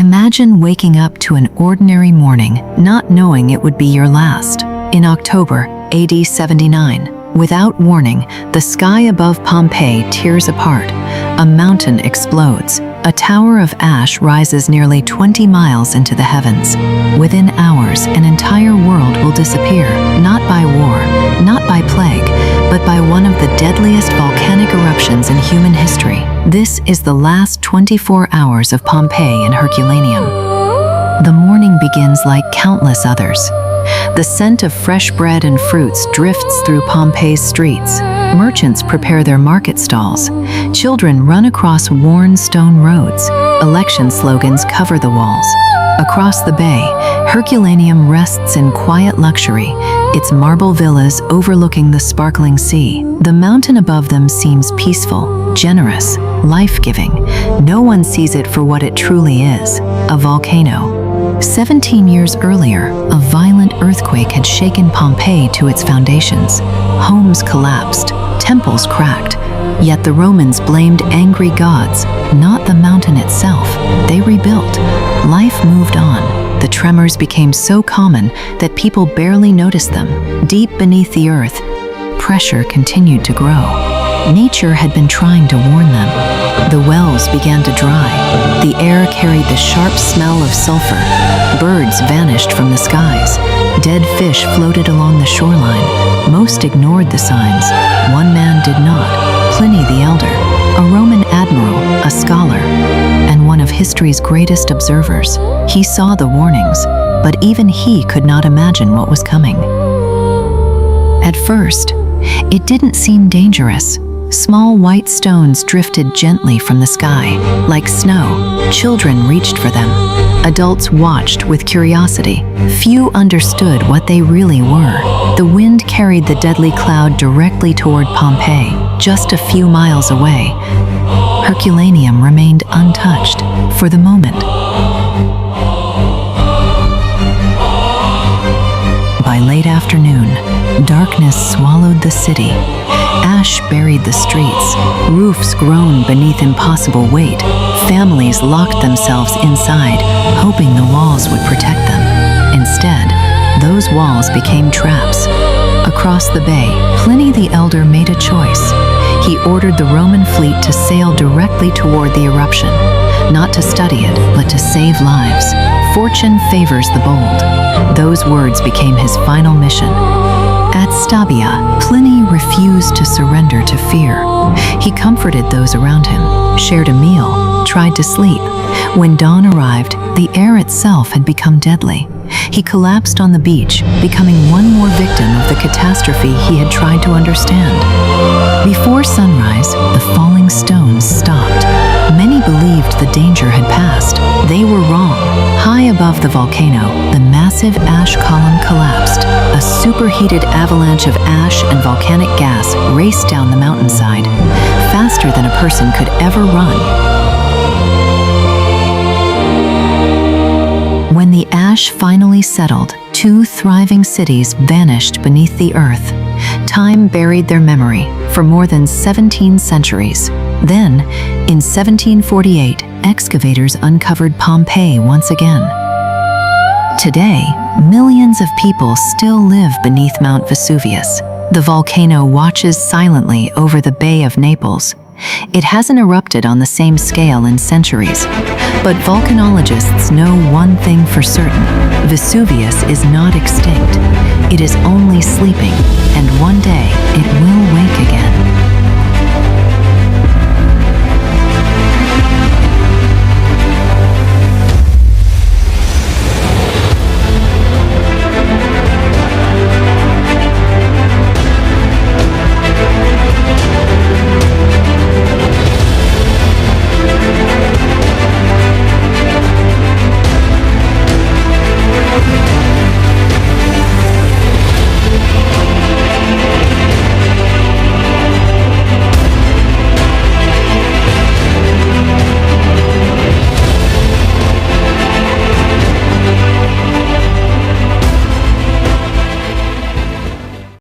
Imagine waking up to an ordinary morning, not knowing it would be your last. In October, AD 79, without warning, the sky above Pompeii tears apart. A mountain explodes. A tower of ash rises nearly 20 miles into the heavens. Within hours, an entire world will disappear, not by war, not by plague, but by one of the deadliest volcanic eruptions in human history. This is the last 24 hours of Pompeii and Herculaneum. The morning begins like countless others. The scent of fresh bread and fruits drifts through Pompeii's streets. Merchants prepare their market stalls. Children run across worn stone roads. Election slogans cover the walls. Across the bay, Herculaneum rests in quiet luxury, its marble villas overlooking the sparkling sea. The mountain above them seems peaceful, generous, life-giving. No one sees it for what it truly is, a volcano. 17 years earlier, a violent earthquake had shaken Pompeii to its foundations. Homes collapsed, temples cracked, yet the Romans blamed angry gods, not the mountain itself. They rebuilt. Life moved on. The tremors became so common that people barely noticed them. Deep beneath the earth, pressure continued to grow. Nature had been trying to warn them. The wells began to dry. The air carried the sharp smell of sulfur. Birds vanished from the skies. Dead fish floated along the shoreline. Most ignored the signs. One man did not. Pliny the Elder, a Roman admiral, a scholar, and one of history's greatest observers. He saw the warnings, but even he could not imagine what was coming. At first, it didn't seem dangerous. Small white stones drifted gently from the sky. Like snow, children reached for them. Adults watched with curiosity. Few understood what they really were. The wind carried the deadly cloud directly toward Pompeii, just a few miles away. Herculaneum remained untouched for the moment. By late afternoon, darkness swallowed the city. Ash buried the streets. Roofs groaned beneath impossible weight. Families locked themselves inside, hoping the walls would protect them. Instead, those walls became traps. Across the bay, Pliny the Elder made a choice. He ordered the Roman fleet to sail directly toward the eruption, not to study it, but to save lives. Fortune favors the bold. Those words became his final mission. At Stabia, Pliny refused to surrender to fear. He comforted those around him, shared a meal, tried to sleep. When dawn arrived, the air itself had become deadly. He collapsed on the beach, becoming one more victim of the catastrophe he had tried to understand. Before sunrise, the falling stones stopped. Many believed the danger had passed. They were wrong. High above the volcano, the massive ash column collapsed. A superheated avalanche of ash and volcanic gas raced down the mountainside, faster than a person could ever run. When the ash finally settled, two thriving cities vanished beneath the earth. Time buried their memory for more than 17 centuries. Then, in 1748, excavators uncovered Pompeii once again. Today, millions of people still live beneath Mount Vesuvius. The volcano watches silently over the Bay of Naples. It hasn't erupted on the same scale in centuries, but volcanologists know one thing for certain: Vesuvius is not extinct. It is only sleeping, and one day it will wake again.